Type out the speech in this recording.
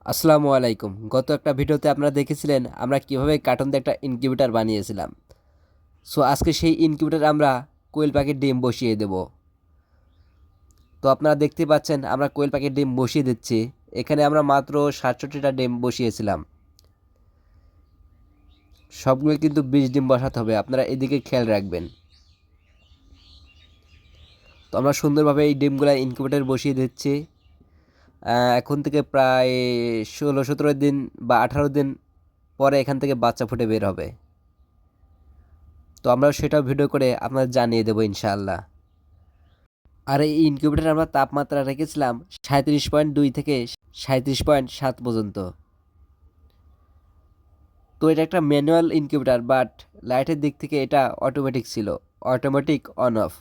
আসসালামু আলাইকুম। গত একটা ভিডিওতে আপনারা দেখেছিলেন আমরা কিভাবে কার্টন দিয়ে একটা ইনকিউবেটর বানিয়েছিলাম। সো আজকে সেই ইনকিউবেটর আমরা কোয়েল পাখির ডিম বসিয়ে দেব। তো আপনারা দেখতে পাচ্ছেন আমরা কোয়েল পাখির ডিম বসিয়ে দিচ্ছি। এখানে আমরা মাত্র ৬৭টা ডিম বসিয়েছিলাম। সবগুলো কিন্তু ২০ ডিম বসাতে হবে, আপনারা এদিকে খেয়াল রাখবেন। তো আমরা সুন্দরভাবে এই ডিমগুলো ইনকিউবেটর বসিয়ে দিচ্ছি। এখন থেকে প্রায় ১৬-১৭ দিন বা ১৮ দিন পরে এখান থেকে বাচ্চা ফুটে বের হবে। তো আমরা সেটাও ভিডিও করে আপনাদের জানিয়ে দেবো ইনশাআল্লাহ। আর এই ইনকিউবেটরে আমরা তাপমাত্রা রেখেছিলাম ৩৭.২ থেকে ৩৭.৭ পর্যন্ত। তো এটা একটা ম্যানুয়াল ইনকিউবেটর, বাট লাইটের দিক থেকে এটা অটোমেটিক ছিল, অটোমেটিক অন অফ।